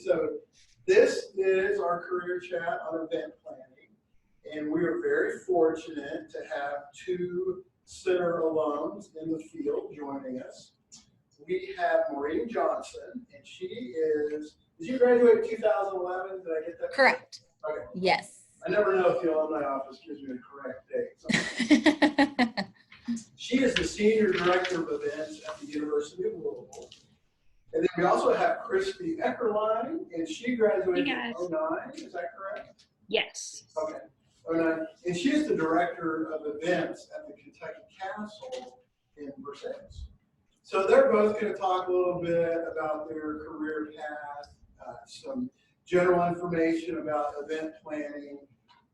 So this is our career chat on event planning, and we are very fortunate to have two center alums in the field joining us. We have Maureen Johnson, and she is, did you graduate in 2011? Did I get that correct? Okay. Yes. I never know if the alumni office gives me the correct date. She is the Senior Director of Events at the University of Louisville. And then we also have Christy Eckerline, and she graduated in 2009, is that correct? Yes. Okay, 2009. And she is the Director of Events at the Kentucky Castle in Versailles. So they're both going to talk a little bit about their career path, some general information about event planning,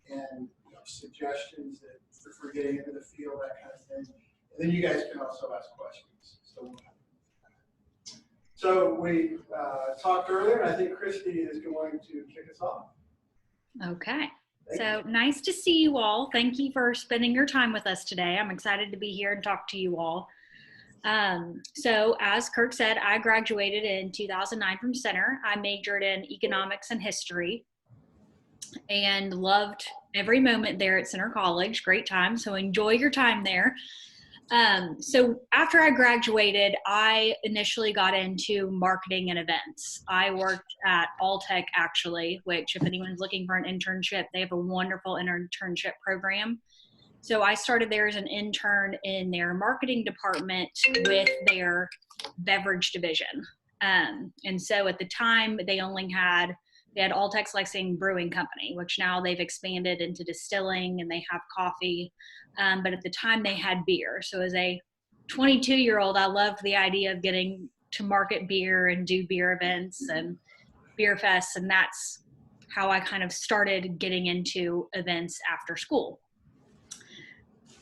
and suggestions that for getting into the field, that kind of thing. And then you guys can also ask questions. So we talked earlier, and I think Christy is going to kick us off. Okay. So nice to see you all. Thank you for spending your time with us today. I'm excited to be here and talk to you all. So as Kirk said, I graduated in 2009 from Center. I majored in economics and history and loved every moment there at Center College. Great time. So enjoy your time there. So after I graduated, I initially got into marketing and events. I worked at Alltech actually, which if anyone's looking for an internship, they have a wonderful internship program. So I started there as an intern in their marketing department with their beverage division. And so at the time they had Alltech's Lexington Brewing Company, which now they've expanded into distilling and they have coffee. But at the time they had beer. So as a 22-year-old, I loved the idea of getting to market beer and do beer events and beer fests. And that's how I kind of started getting into events after school.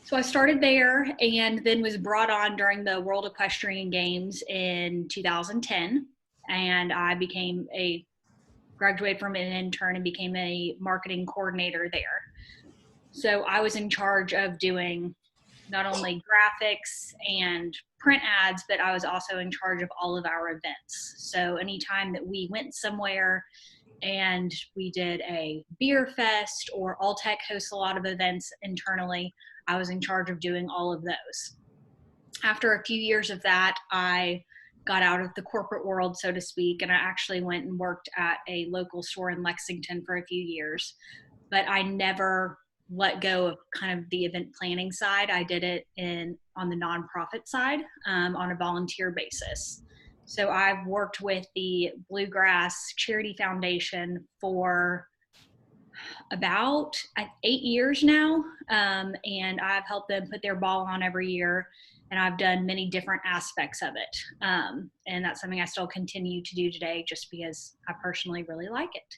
So I started there and then was brought on during the World Equestrian Games in 2010. And I graduated from an intern and became a marketing coordinator there. So I was in charge of doing not only graphics and print ads, but I was also in charge of all of our events. So anytime that we went somewhere and we did a beer fest or Alltech hosts a lot of events internally, I was in charge of doing all of those. After a few years of that, I got out of the corporate world, so to speak, and I actually went and worked at a local store in Lexington for a few years. But I never let go of kind of the event planning side. I did it on the nonprofit side on a volunteer basis. So I've worked with the Bluegrass Charity Foundation for about 8 years now, and I've helped them put their ball on every year, and I've done many different aspects of it, and that's something I still continue to do today just because I personally really like it.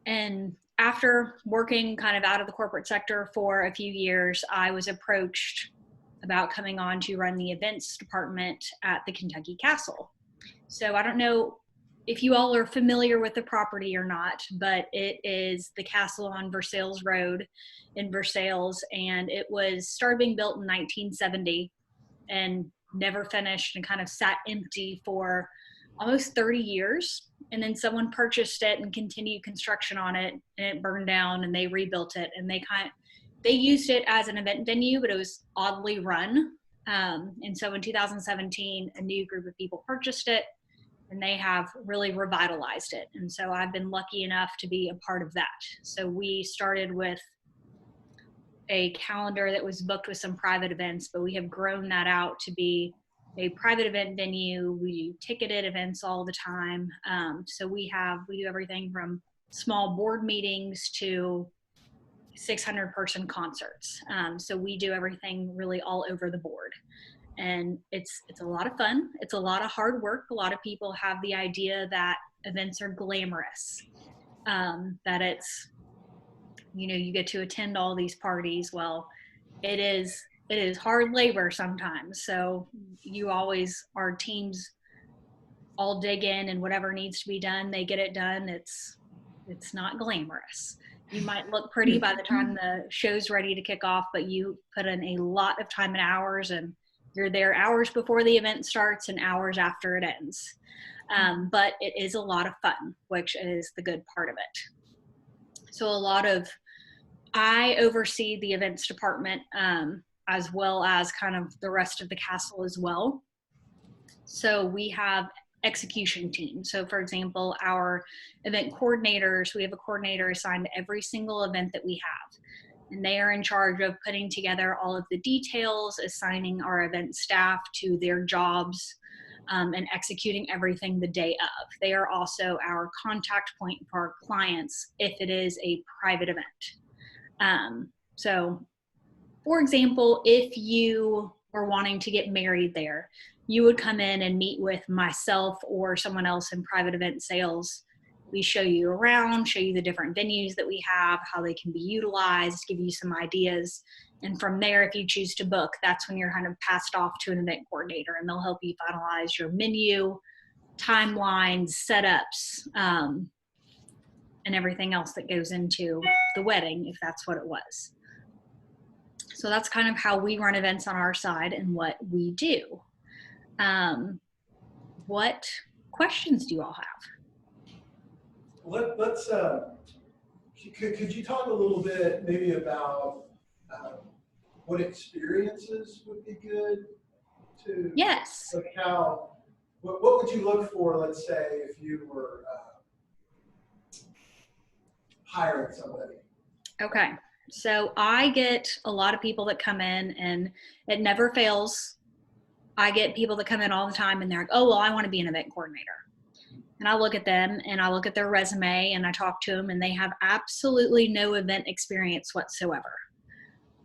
And after working kind of out of the corporate sector for a few years, I was approached about coming on to run the events department at the Kentucky Castle. So I don't know if you all are familiar with the property or not, but it is the castle on Versailles Road in Versailles, and it started being built in 1970 and never finished and kind of sat empty for almost 30 years. And then someone purchased it and continued construction on it, and it burned down and they rebuilt it, and they used it as an event venue, but it was oddly run. And so in 2017, a new group of people purchased it, and they have really revitalized it. And so I've been lucky enough to be a part of that. So we started with a calendar that was booked with some private events, but we have grown that out to be a private event venue. We do ticketed events all the time. So we do everything from small board meetings to 600-person concerts. So we do everything really all over the board. And it's a lot of fun. It's a lot of hard work. A lot of people have the idea that events are glamorous, that it's, you get to attend all these parties. Well, it is hard labor sometimes. So our teams all dig in, and whatever needs to be done, they get it done. It's not glamorous. You might look pretty by the time the show's ready to kick off, but you put in a lot of time and hours, and you're there hours before the event starts and hours after it ends. But it is a lot of fun, which is the good part of it. So I oversee the events department, as well as kind of the rest of the castle as well. So we have execution team. So for example, our event coordinators, we have a coordinator assigned to every single event that we have. And they are in charge of putting together all of the details, assigning our event staff to their jobs, and executing everything the day of. They are also our contact point for our clients if it is a private event. So for example, if you were wanting to get married there, you would come in and meet with myself or someone else in private event sales. We show you around, show you the different venues that we have, how they can be utilized, give you some ideas. And from there, if you choose to book, that's when you're kind of passed off to an event coordinator, and they'll help you finalize your menu, timelines, setups, and everything else that goes into the wedding, if that's what it was. So that's kind of how we run events on our side and what we do. What questions do you all have? Let's could you talk a little bit maybe about what experiences would be good to? Yes. Like what would you look for, let's say, if you were hiring somebody? Okay. So I get a lot of people that come in, and it never fails. I get people that come in all the time and they're like, oh, well, I want to be an event coordinator. And I look at them and I look at their resume and I talk to them, and they have absolutely no event experience whatsoever.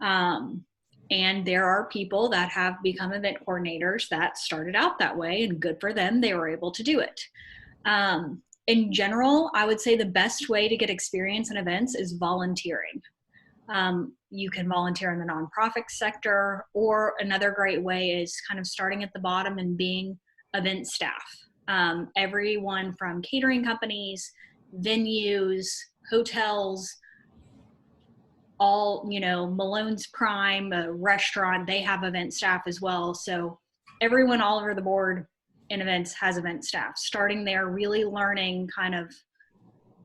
And there are people that have become event coordinators that started out that way, and good for them, they were able to do it. In general, I would say the best way to get experience in events is volunteering. You can volunteer in the nonprofit sector, or another great way is kind of starting at the bottom and being event staff. Everyone from catering companies, venues, hotels, all, Malone's Prime, a restaurant, they have event staff as well. So everyone all over the board in events has event staff. Starting there, really learning kind of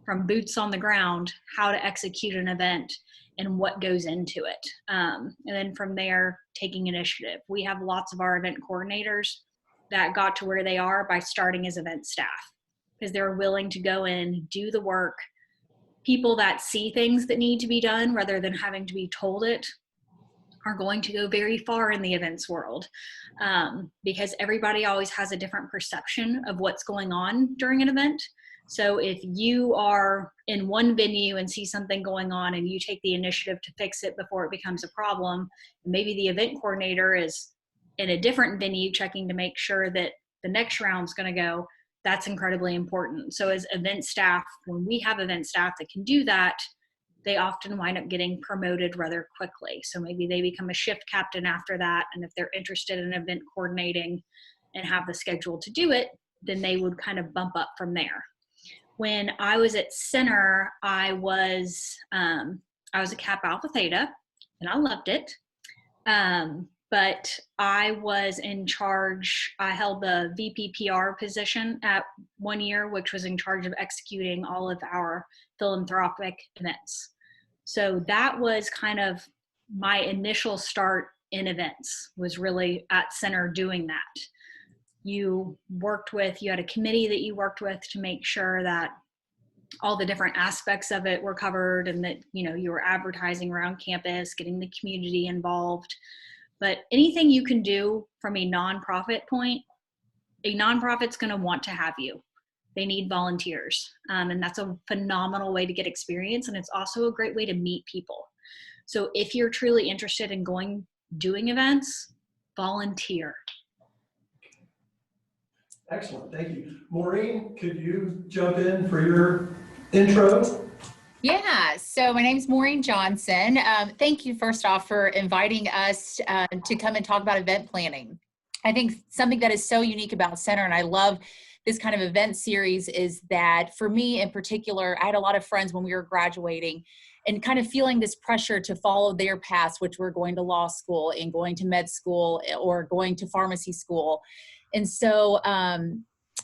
from boots on the ground how to execute an event and what goes into it. And then from there, taking initiative. We have lots of our event coordinators that got to where they are by starting as event staff, because they're willing to go in, do the work. People that see things that need to be done rather than having to be told it are going to go very far in the events world, because everybody always has a different perception of what's going on during an event. So if you are in one venue and see something going on and you take the initiative to fix it before it becomes a problem, maybe the event coordinator is in a different venue checking to make sure that the next round's going to go, that's incredibly important. So as event staff, when we have event staff that can do that, they often wind up getting promoted rather quickly. So maybe they become a shift captain after that. And if they're interested in event coordinating and have the schedule to do it, then they would kind of bump up from there. When I was at Center, I was a Kappa Alpha Theta, and I loved it. But I was in charge. I held the VP PR position at 1 year, which was in charge of executing all of our philanthropic events. So that was kind of my initial start in events, was really at Center doing that. You had a committee that you worked with to make sure that all the different aspects of it were covered, and that, you were advertising around campus, getting the community involved. But anything you can do from a nonprofit point, a nonprofit's going to want to have you. They need volunteers. And that's a phenomenal way to get experience. And it's also a great way to meet people. So if you're truly interested in doing events, volunteer. Excellent, thank you. Maureen, could you jump in for your intro? Yeah, so my name's Maureen Johnson. Thank you first off for inviting us to come and talk about event planning. I think something that is so unique about Center, and I love this kind of event series, is that for me in particular, I had a lot of friends when we were graduating and kind of feeling this pressure to follow their paths, which were going to law school and going to med school or going to pharmacy school. And so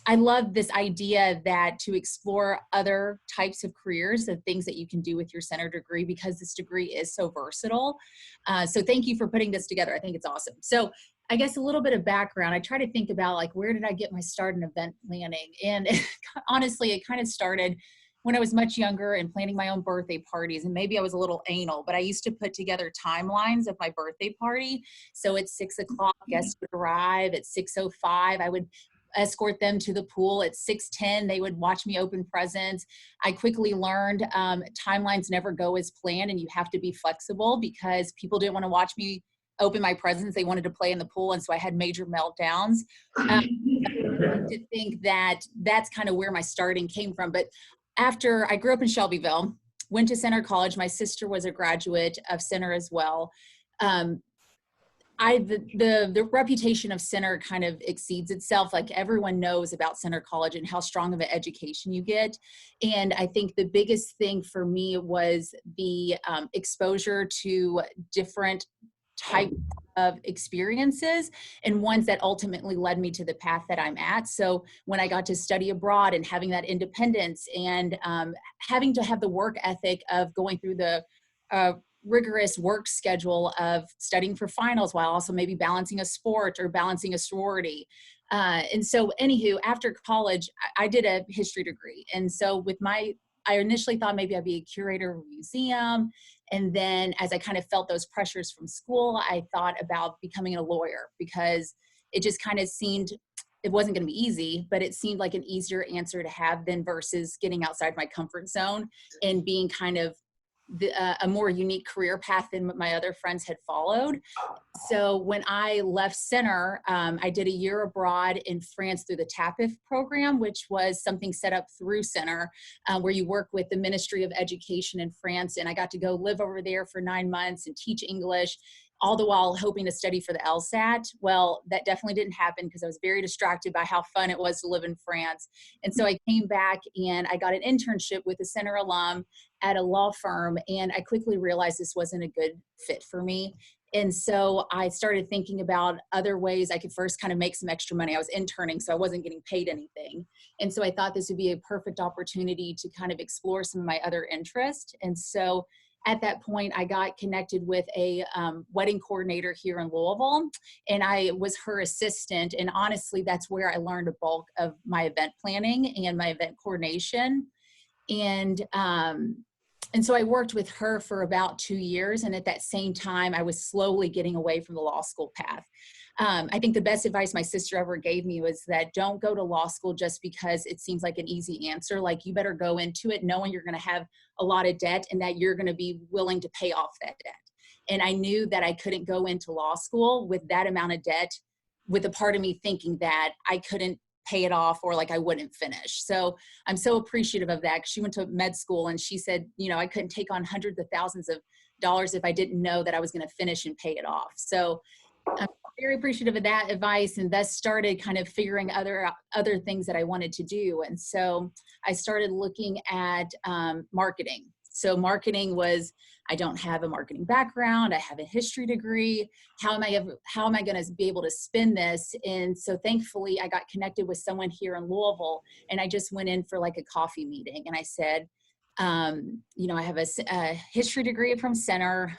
I love this idea that to explore other types of careers, of things that you can do with your center degree, because this degree is so versatile. So thank you for putting this together. I think it's awesome. So I guess a little bit of background. I try to think about like, where did I get my start in event planning? And honestly, it kind of started when I was much younger and planning my own birthday parties. And maybe I was a little anal, but I used to put together timelines of my birthday party. So at 6 o'clock, guests would arrive. At 6:05, I would escort them to the pool. At 6:10, they would watch me open presents. I quickly learned timelines never go as planned, and you have to be flexible because people didn't want to watch me open my presents. They wanted to play in the pool, and so I had major meltdowns. To think that that's kind of where my starting came from. But after I grew up in Shelbyville, went to Center College. My sister was a graduate of Center as well. The reputation of Center kind of exceeds itself. Like everyone knows about Center College and how strong of an education you get. And I think the biggest thing for me was the exposure to different types of experiences and ones that ultimately led me to the path that I'm at. So when I got to study abroad and having that independence and having to have the work ethic of going through the rigorous work schedule of studying for finals while also maybe balancing a sport or balancing a sorority. And so anywho, after college, I did a history degree. And so I initially thought maybe I'd be a curator of a museum. And then as I kind of felt those pressures from school, I thought about becoming a lawyer because it just kind of seemed, it wasn't going to be easy, but it seemed like an easier answer to have than versus getting outside my comfort zone and being kind of a more unique career path than my other friends had followed. So when I left Center, I did a year abroad in France through the TAPIF program, which was something set up through Center, where you work with the Ministry of Education in France. And I got to go live over there for 9 months and teach English, all the while hoping to study for the LSAT. Well, that definitely didn't happen because I was very distracted by how fun it was to live in France. And so I came back and I got an internship with a Center alum at a law firm. And I quickly realized this wasn't a good fit for me. And so I started thinking about other ways I could first kind of make some extra money. I was interning, so I wasn't getting paid anything. And so I thought this would be a perfect opportunity to kind of explore some of my other interests. And so at that point, I got connected with a wedding coordinator here in Louisville, and I was her assistant. And honestly, that's where I learned a bulk of my event planning and my event coordination. And so I worked with her for about 2 years. And at that same time, I was slowly getting away from the law school path. I think the best advice my sister ever gave me was that don't go to law school just because it seems like an easy answer. Like you better go into it knowing you're going to have a lot of debt and that you're going to be willing to pay off that debt. And I knew that I couldn't go into law school with that amount of debt, with a part of me thinking that I couldn't pay it off or like I wouldn't finish. So I'm so appreciative of that. She went to med school and she said, you know, I couldn't take on hundreds of thousands of dollars if I didn't know that I was going to finish and pay it off. So I'm very appreciative of that advice, and thus started kind of figuring other things that I wanted to do. And so I started looking at marketing. So marketing was, I don't have a marketing background. I have a history degree. How am I going to be able to spin this? And so thankfully I got connected with someone here in Louisville, and I just went in for like a coffee meeting. And I said, you know, I have a history degree from Center.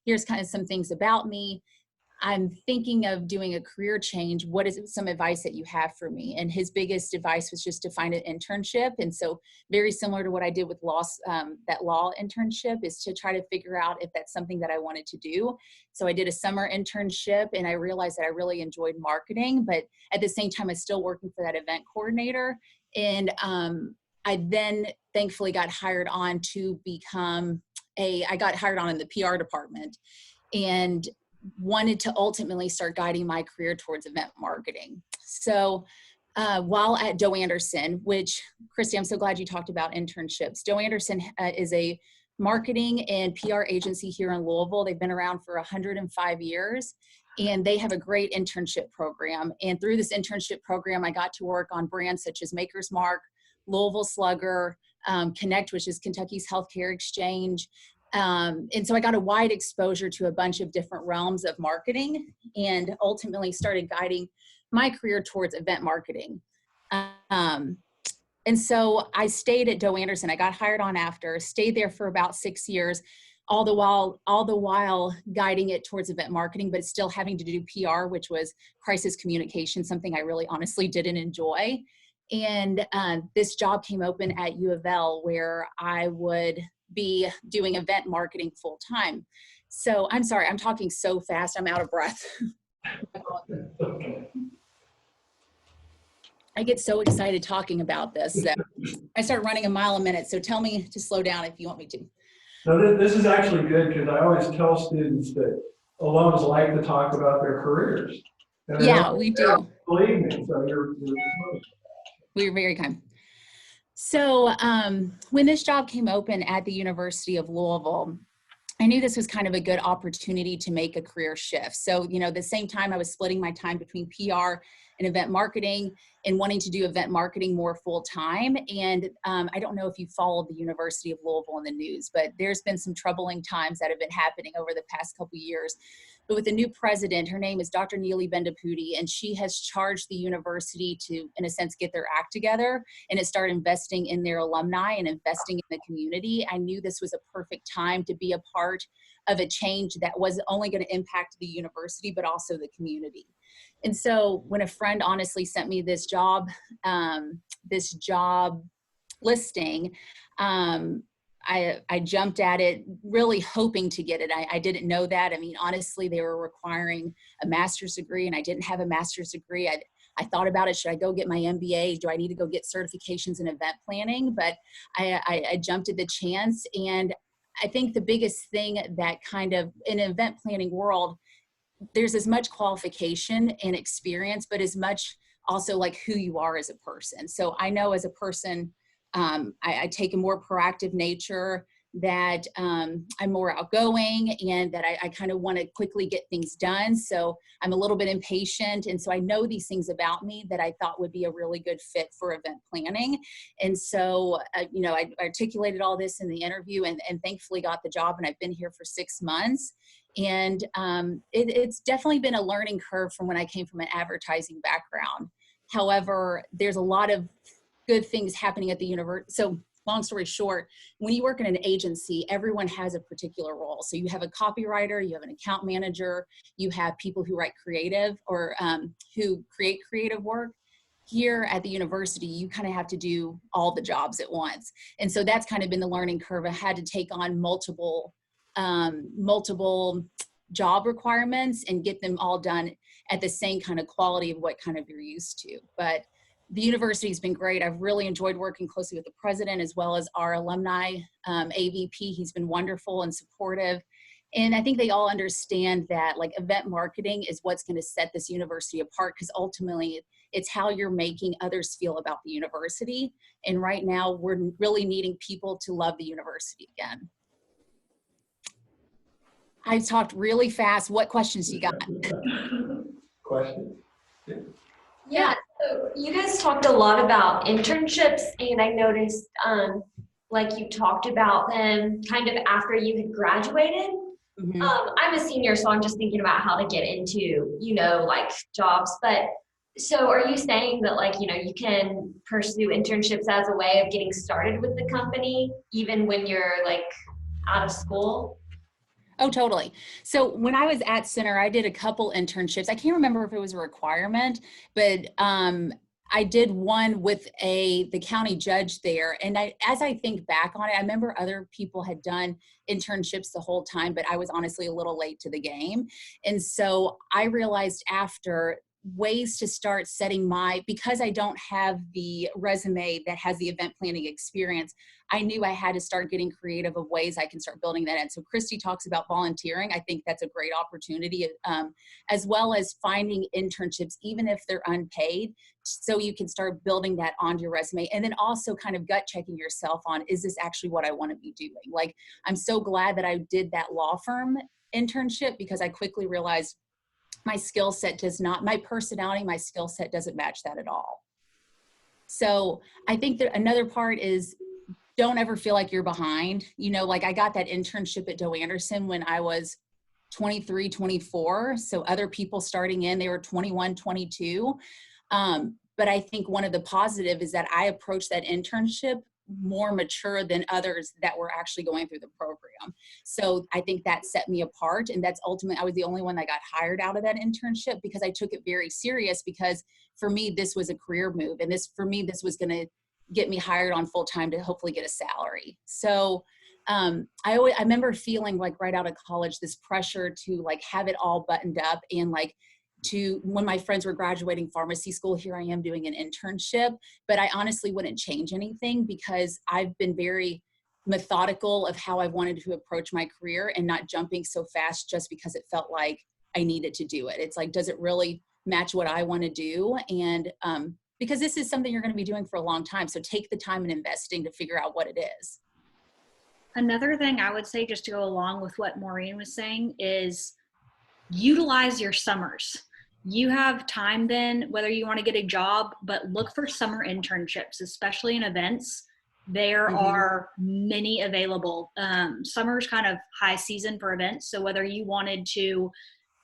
Here's kind of some things about me. I'm thinking of doing a career change. What is some advice that you have for me? And his biggest advice was just to find an internship. And so very similar to what I did with that law internship is to try to figure out if that's something that I wanted to do. So I did a summer internship and I realized that I really enjoyed marketing, but at the same time, I was still working for that event coordinator. And I then thankfully got hired on to become I got hired on in the PR department and wanted to ultimately start guiding my career towards event marketing. So while at Doe Anderson, which, Christy, I'm so glad you talked about internships. Doe Anderson is a marketing and PR agency here in Louisville. They've been around for 105 years, and they have a great internship program. And through this internship program, I got to work on brands such as Maker's Mark, Louisville Slugger, Connect, which is Kentucky's healthcare exchange. And so I got a wide exposure to a bunch of different realms of marketing and ultimately started guiding my career towards event marketing. And so I stayed at Doe Anderson. I got hired on after, stayed there for about 6 years, all the while guiding it towards event marketing, but still having to do PR, which was crisis communication, something I really honestly didn't enjoy. And this job came open at U of L where I would be doing event marketing full time. So I'm sorry, I'm talking so fast, I'm out of breath. I get so excited talking about this. So I start running a mile a minute. So tell me to slow down if you want me to. No, this is actually good because I always tell students that alums like to talk about their careers. And Yeah, we do. Believe me, so you're We're very kind. So when this job came open at the University of Louisville, I knew this was kind of a good opportunity to make a career shift. So, the same time I was splitting my time between PR and event marketing and wanting to do event marketing more full time. And I don't know if you followed the University of Louisville in the news, but there's been some troubling times that have been happening over the past couple of years. But with the new president, her name is Dr. Neeli Bendapudi, and she has charged the university to, in a sense, get their act together and to start investing in their alumni and investing in the community. I knew this was a perfect time to be a part of a change that was only going to impact the university, but also the community. And so when a friend honestly sent me this job listing, I jumped at it really hoping to get it. I didn't know that. I mean, honestly, they were requiring a master's degree and I didn't have a master's degree. I thought about it. Should I go get my MBA? Do I need to go get certifications in event planning? But I jumped at the chance. And I think the biggest thing that kind of in an event planning world, there's as much qualification and experience, but as much also like who you are as a person. So I know as a person, I take a more proactive nature, that I'm more outgoing, and that I kind of want to quickly get things done. So I'm a little bit impatient. And so I know these things about me that I thought would be a really good fit for event planning. And so, I articulated all this in the interview and thankfully got the job, and I've been here for 6 months. And it's definitely been a learning curve from when I came from an advertising background. However, there's a lot of good things happening at the university. So long story short, when you work in an agency, everyone has a particular role. So you have a copywriter, you have an account manager, you have people who write creative or who create creative work. Here at the university, you kind of have to do all the jobs at once. And so that's kind of been the learning curve. I had to take on multiple job requirements and get them all done at the same kind of quality of what kind of you're used to. But the university has been great. I've really enjoyed working closely with the president as well as our alumni AVP. He's been wonderful and supportive. And I think they all understand that like event marketing is what's going to set this university apart, because ultimately it's how you're making others feel about the university. And right now we're really needing people to love the university again. I talked really fast. What questions you got? Questions? Yeah, so you guys talked a lot about internships, and I noticed like you talked about them kind of after you had graduated. Mm-hmm. I'm a senior, so I'm just thinking about how to get into, like jobs. But so are you saying that like, you can pursue internships as a way of getting started with the company, even when you're like out of school? Oh, totally. So when I was at Center, I did a couple internships. I can't remember if it was a requirement, but I did one with the county judge there. And as I think back on it, I remember other people had done internships the whole time, but I was honestly a little late to the game. And so I realized after ways to start setting because I don't have the resume that has the event planning experience, I knew I had to start getting creative of ways I can start building that in. So Christy talks about volunteering. I think that's a great opportunity, as well as finding internships, even if they're unpaid, so you can start building that onto your resume. And then also kind of gut checking yourself on, is this actually what I want to be doing? Like, I'm so glad that I did that law firm internship, because I quickly realized my skill set my personality, my skill set doesn't match that at all. So I think that another part is, don't ever feel like you're behind. Like I got that internship at Doe Anderson when I was 23, 24. So other people starting in, they were 21, 22. But But I think one of the positive is that I approached that internship more mature than others that were actually going through the program. So I think that set me apart. And that's ultimately, I was the only one that got hired out of that internship because I took it very serious, because for me, this was a career move. And for me, this was going to get me hired on full time to hopefully get a salary. So I remember feeling like right out of college, this pressure to like have it all buttoned up, and like when my friends were graduating pharmacy school, here I am doing an internship. But I honestly wouldn't change anything, because I've been very methodical of how I wanted to approach my career and not jumping so fast just because it felt like I needed to do it. It's like, does it really match what I want to do? And because this is something you're going to be doing for a long time. So take the time and investing to figure out what it is. Another thing I would say, just to go along with what Maureen was saying, is utilize your summers. You have time then, whether you want to get a job, but look for summer internships, especially in events. There are many available. Summer's kind of high season for events. So whether you wanted to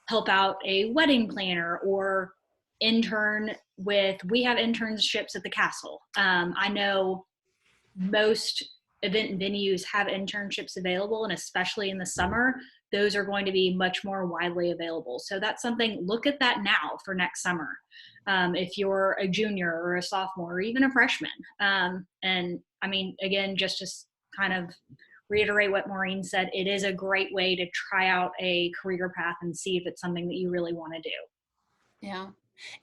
help out a wedding planner or intern we have internships at the castle. I know most event venues have internships available, and especially in the summer, those are going to be much more widely available. So that's something, look at that now for next summer. If you're a junior or a sophomore or even a freshman. And I mean, again, just to kind of reiterate what Maureen said, it is a great way to try out a career path and see if it's something that you really want to do. Yeah.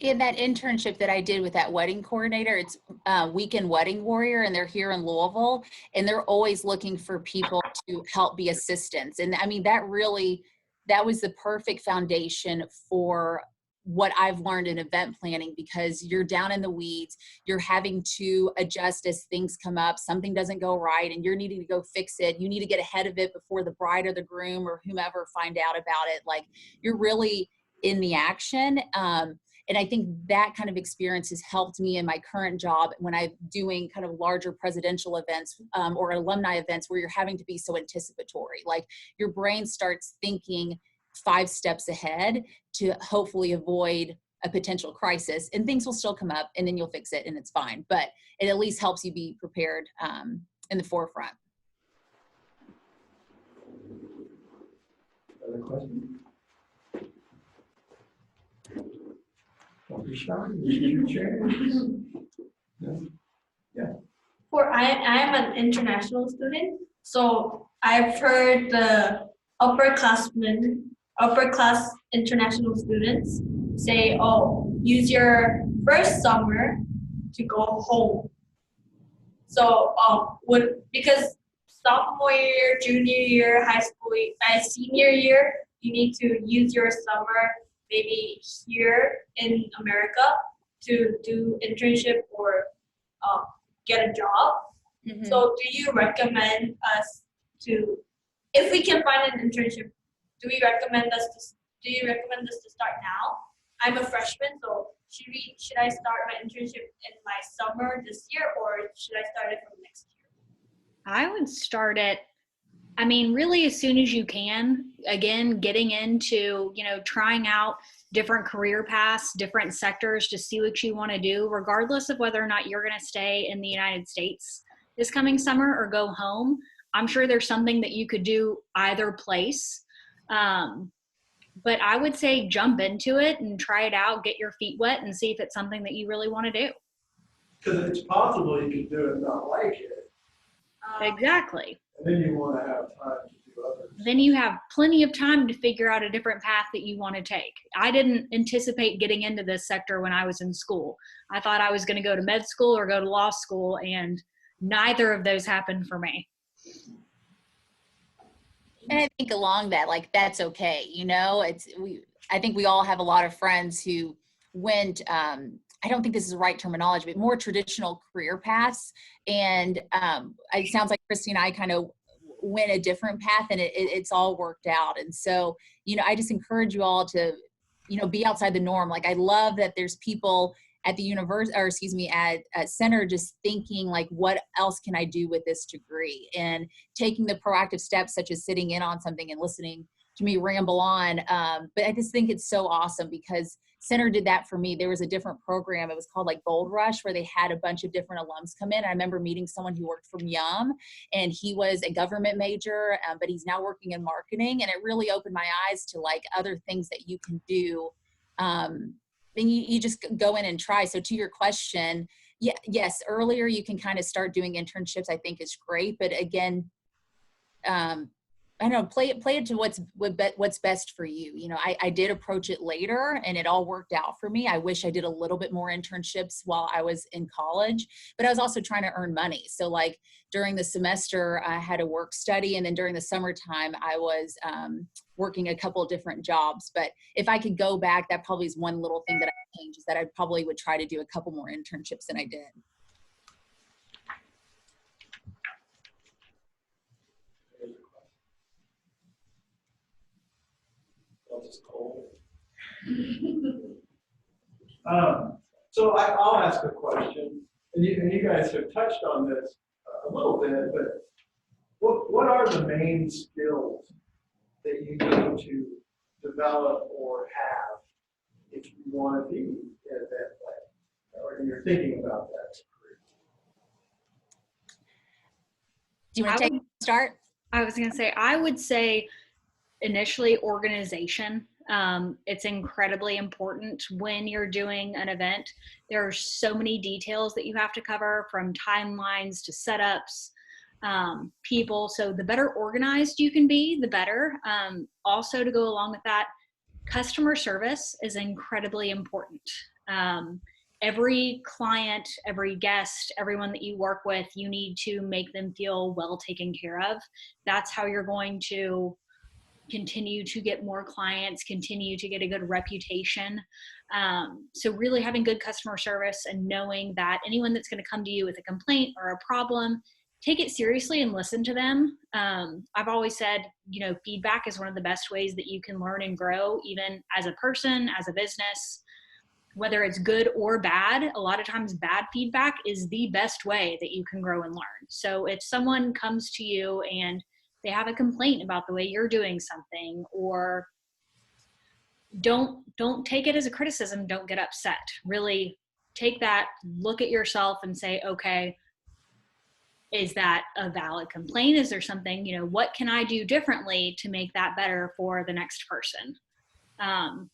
In that internship that I did with that wedding coordinator, it's Weekend Wedding Warrior, and they're here in Louisville, and they're always looking for people to help be assistants. And I mean, that was the perfect foundation for what I've learned in event planning, because you're down in the weeds, you're having to adjust as things come up, something doesn't go right, and you're needing to go fix it. You need to get ahead of it before the bride or the groom or whomever find out about it. Like, you're really in the action. And I think that kind of experience has helped me in my current job when I'm doing kind of larger presidential events or alumni events where you're having to be so anticipatory. Like, your brain starts thinking 5 steps ahead to hopefully avoid a potential crisis, and things will still come up and then you'll fix it and it's fine. But it at least helps you be prepared in the forefront. Other questions? Don't be shy. You change. No? I am an international student, so I've heard the upper class international students say, "Oh, use your first summer to go home." So because sophomore year, junior year, high school, senior year, you need to use your summer maybe here in America to do internship or get a job. Mm-hmm. So do you recommend us to, if we can find an internship, do you recommend us to start now? I'm a freshman, so should I start my internship in my summer this year, or should I start it from next year? I would start it, I mean, really as soon as you can. Again, getting into, trying out different career paths, different sectors to see what you want to do, regardless of whether or not you're going to stay in the United States this coming summer or go home. I'm sure there's something that you could do either place. But I would say jump into it and try it out, get your feet wet, and see if it's something that you really want to do. Because it's possible you could do it and not like it. Exactly. And then you want to have time to do others. Then you have plenty of time to figure out a different path that you want to take. I didn't anticipate getting into this sector when I was in school. I thought I was going to go to med school or go to law school, and neither of those happened for me. And I think along that, like, that's okay. I think we all have a lot of friends who went, I don't think this is the right terminology, but more traditional career paths. And it sounds like Christy and I kind of went a different path, and it's all worked out. And so, I just encourage you all to, be outside the norm. Like, I love that there's people at the at center just thinking, like, what else can I do with this degree, and taking the proactive steps such as sitting in on something and listening me ramble on. But I just think it's so awesome because Center did that for me. There was a different program. It was called like Gold Rush, where they had a bunch of different alums come in. I remember meeting someone who worked from Yum, and he was a government major, but he's now working in marketing. And it really opened my eyes to like other things that you can do. And you just go in and try. So to your question, yes, earlier you can kind of start doing internships, I think is great. But again, I don't know, play it to what's best for you. You know, I did approach it later and it all worked out for me. I wish I did a little bit more internships while I was in college, but I was also trying to earn money. So like during the semester, I had a work study, and then during the summertime, I was working a couple of different jobs. But if I could go back, that probably is one little thing that I changed, is that I probably would try to do a couple more internships than I did. It's cold. So I'll ask a question, and you guys have touched on this a little bit, but what are the main skills that you need to develop or have if you want to be an event planner, or you're thinking about that? Do you want to start? I was going to say, I would say initially organization. It's incredibly important when you're doing an event. There are so many details that you have to cover, from timelines to setups, people. So the better organized you can be, the better. Also, to go along with that, customer service is incredibly important. Every client, every guest, everyone that you work with, you need to make them feel well taken care of. That's how you're going to continue to get more clients, continue to get a good reputation. So really having good customer service and knowing that anyone that's going to come to you with a complaint or a problem, take it seriously and listen to them. I've always said, you know, feedback is one of the best ways that you can learn and grow, even as a person, as a business, whether it's good or bad. A lot of times bad feedback is the best way that you can grow and learn. So if someone comes to you and they have a complaint about the way you're doing something, or don't take it as a criticism, don't get upset. Really take that, look at yourself and say, okay, is that a valid complaint? Is there something, you know, what can I do differently to make that better for the next person?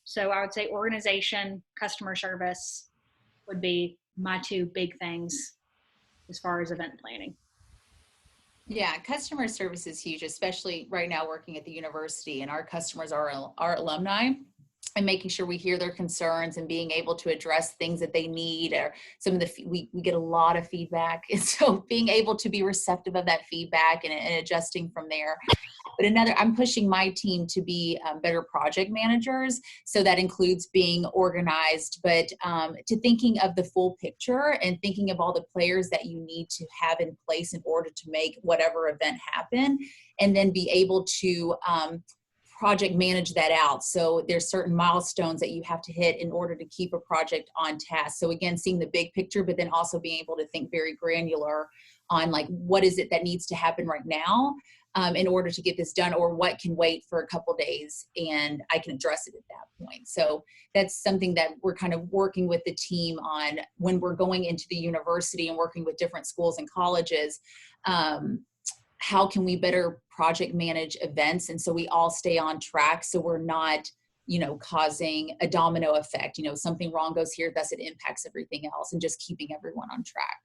So I would say organization, customer service would be my two big things as far as event planning. Yeah, customer service is huge, especially right now working at the university, and our customers are our alumni, and making sure we hear their concerns and being able to address things that they need, or some of the, we get a lot of feedback. And so being able to be receptive of that feedback and adjusting from there. But I'm pushing my team to be better project managers. So that includes being organized, but to thinking of the full picture and thinking of all the players that you need to have in place in order to make whatever event happen, and then be able to project manage that out. So there's certain milestones that you have to hit in order to keep a project on task. So again, seeing the big picture, but then also being able to think very granular on like, what is it that needs to happen right now in order to get this done, or what can wait for a couple days and I can address it at that point. So that's something that we're kind of working with the team on when we're going into the university and working with different schools and colleges. How can we better project manage events, and so we all stay on track, so we're not, you know, causing a domino effect. You know, something wrong goes here, thus it impacts everything else, and just keeping everyone on track.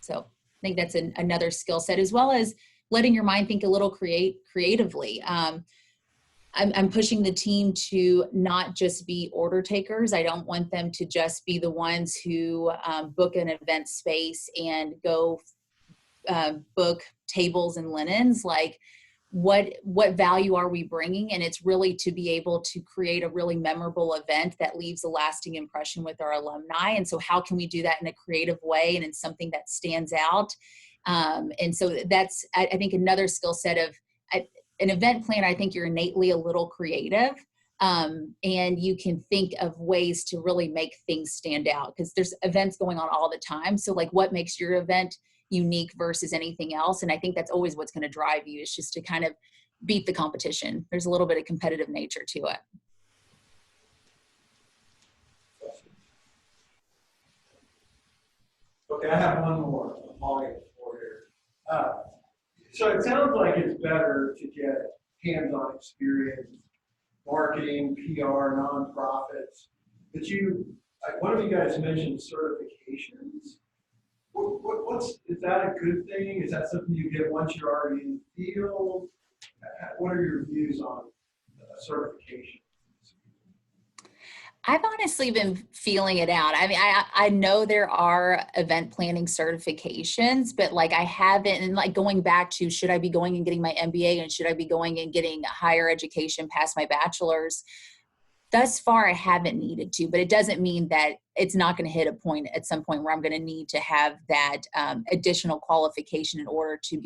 So I think that's another skill set, as well as letting your mind think a little creatively. I'm pushing the team to not just be order takers. I don't want them to just be the ones who book an event space and go book tables and linens. Like, what value are we bringing? And it's really to be able to create a really memorable event that leaves a lasting impression with our alumni. And so how can we do that in a creative way and in something that stands out? And so that's, I think, another skill set of an event planner. I think you're innately a little creative, and you can think of ways to really make things stand out, because there's events going on all the time. So like, what makes your event unique versus anything else? And I think that's always what's going to drive you, is just to kind of beat the competition. There's a little bit of competitive nature to it. Okay, I have one more. I'll get for here. So it sounds like it's better to get hands-on experience, marketing, PR, nonprofits. But one of you guys mentioned certifications. Is that a good thing? Is that something you get once you're already in the field? What are your views on certification? I've honestly been feeling it out. I mean, I know there are event planning certifications, but like I haven't, and like going back to, should I be going and getting my MBA and should I be going and getting higher education past my bachelor's? Thus far, I haven't needed to, but it doesn't mean that it's not going to hit a point at some point where I'm going to need to have that additional qualification in order to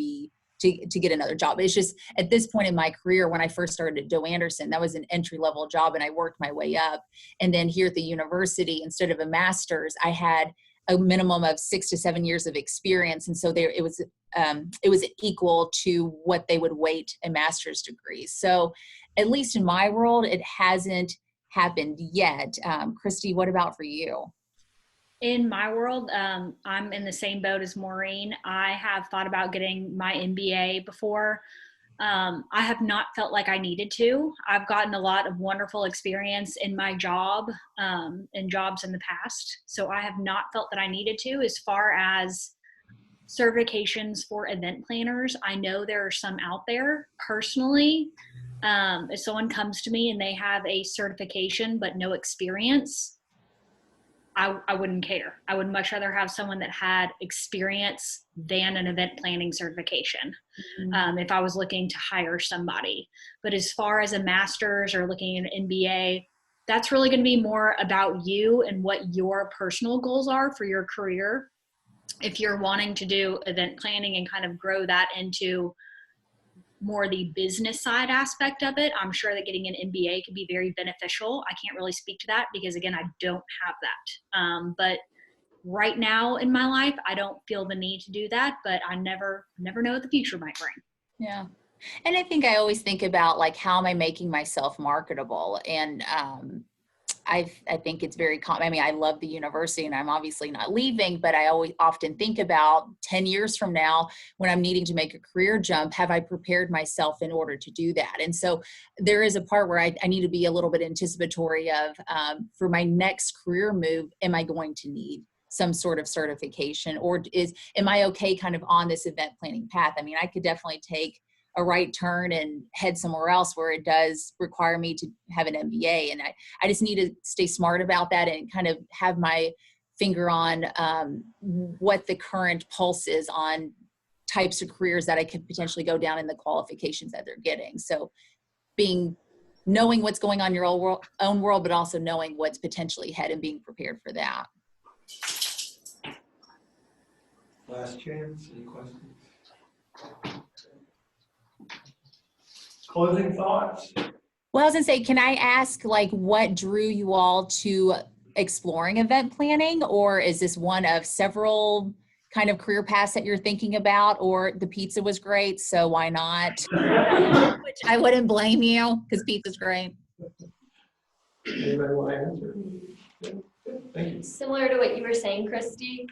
get another job. It's just at this point in my career, when I first started at Doe Anderson, that was an entry-level job and I worked my way up. And then here at the university, instead of a master's, I had a minimum of 6 to 7 years of experience. And so it was equal to what they would weight a master's degree. So at least in my world, it hasn't happened yet. Christy, what about for you? In my world, I'm in the same boat as Maureen. I have thought about getting my MBA before. I have not felt like I needed to. I've gotten a lot of wonderful experience in my job and jobs in the past. So I have not felt that I needed to. As far as certifications for event planners, I know there are some out there. Personally, if someone comes to me and they have a certification but no experience, I wouldn't care. I would much rather have someone that had experience than an event planning certification if I was looking to hire somebody. But as far as a master's or looking at an MBA, that's really going to be more about you and what your personal goals are for your career. If you're wanting to do event planning and kind of grow that into more the business side aspect of it, I'm sure that getting an MBA could be very beneficial. I can't really speak to that because, again, I don't have that. But right now in my life, I don't feel the need to do that, but I never know what the future might bring. Yeah. And I think I always think about like, how am I making myself marketable? And I think it's very common. I mean, I love the university and I'm obviously not leaving, but I always often think about 10 years from now when I'm needing to make a career jump, have I prepared myself in order to do that? And so there is a part where I need to be a little bit anticipatory of, for my next career move, am I going to need some sort of certification, or am I okay kind of on this event planning path? I mean, I could definitely take a right turn and head somewhere else where it does require me to have an MBA. And I just need to stay smart about that and kind of have my finger on what the current pulse is on types of careers that I could potentially go down in the qualifications that they're getting. So knowing what's going on in your own world, but also knowing what's potentially ahead and being prepared for that. Last chance, any questions? Closing thoughts? Well, I was gonna say, can I ask like what drew you all to exploring event planning, or is this one of several kind of career paths that you're thinking about, or the pizza was great, so why not? Which I wouldn't blame you because pizza's great. Anybody want to answer? Yeah. Thank you. Similar to what you were saying, Christy,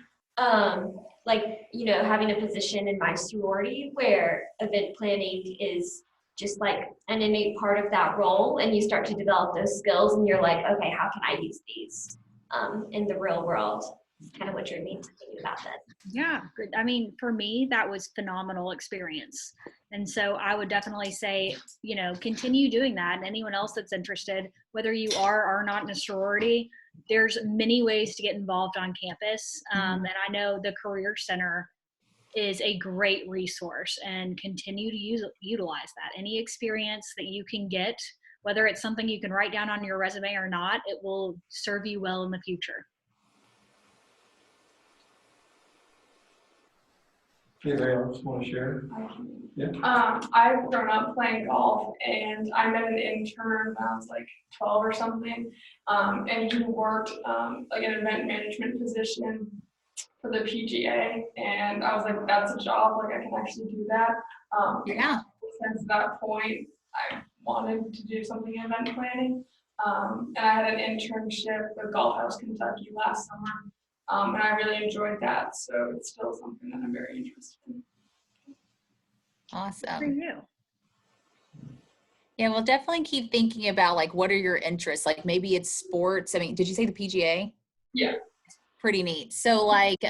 like, you know, having a position in my sorority where event planning is just like an innate part of that role, and you start to develop those skills and you're like, okay, how can I use these in the real world? It's kind of what you're thinking about that. Yeah, good. I mean, for me, that was phenomenal experience. And so I would definitely say, you know, continue doing that. And anyone else that's interested, whether you are or not in a sorority, there's many ways to get involved on campus. And I know the Career Center is a great resource, and continue to utilize that. Any experience that you can get, whether it's something you can write down on your resume or not, it will serve you well in the future. Anybody else want to share? I've grown up playing golf, and I met an intern when I was like 12 or something, and he worked like an event management position for the PGA, and I was like, that's a job, like I can actually do that. Yeah. since that point, I wanted to do something in event planning. And I had an internship with Golf House Kentucky last summer, and I really enjoyed that. So it's still something that I'm very interested in. For Awesome. you. Yeah, we'll definitely keep thinking about like what are your interests? Like maybe it's sports. I mean, did you say the PGA? Yeah. Pretty neat. So like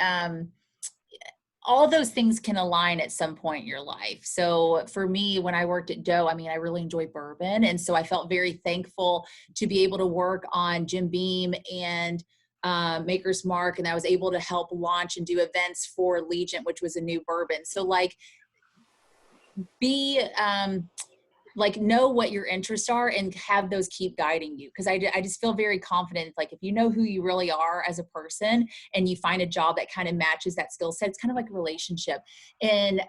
all those things can align at some point in your life. So for me, when I worked at Doe, I mean, I really enjoyed bourbon. And so I felt very thankful to be able to work on Jim Beam and Maker's Mark. And I was able to help launch and do events for Legion, which was a new bourbon. So like be like know what your interests are and have those keep guiding you. Cause I just feel very confident. Like if you know who you really are as a person and you find a job that kind of matches that skill set, it's kind of like a relationship. And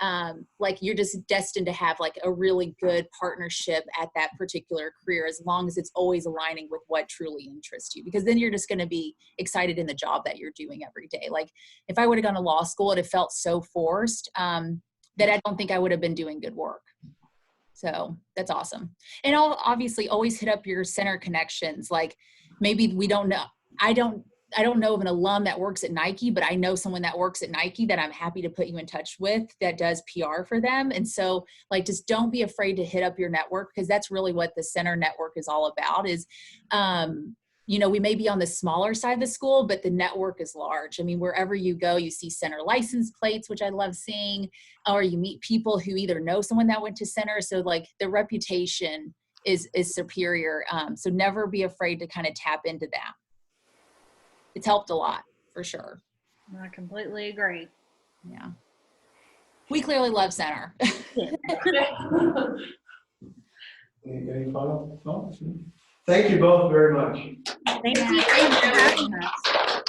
like you're just destined to have like a really good partnership at that particular career, as long as it's always aligning with what truly interests you, because then you're just going to be excited in the job that you're doing every day. Like if I would have gone to law school, it have felt so forced that I don't think I would have been doing good work. So that's awesome. And I'll obviously always hit up your center connections. Like maybe we don't know, I don't know of an alum that works at Nike, but I know someone that works at Nike that I'm happy to put you in touch with that does PR for them. And so like, just don't be afraid to hit up your network, because that's really what the center network is all about is, you know, we may be on the smaller side of the school, but the network is large. I mean, wherever you go, you see center license plates, which I love seeing, or you meet people who either know someone that went to center. So like the reputation is superior. So never be afraid to kind of tap into that. It's helped a lot for sure. I completely agree. Yeah. We clearly love center. Any final thoughts? Thank you both very much. Thank you for having us.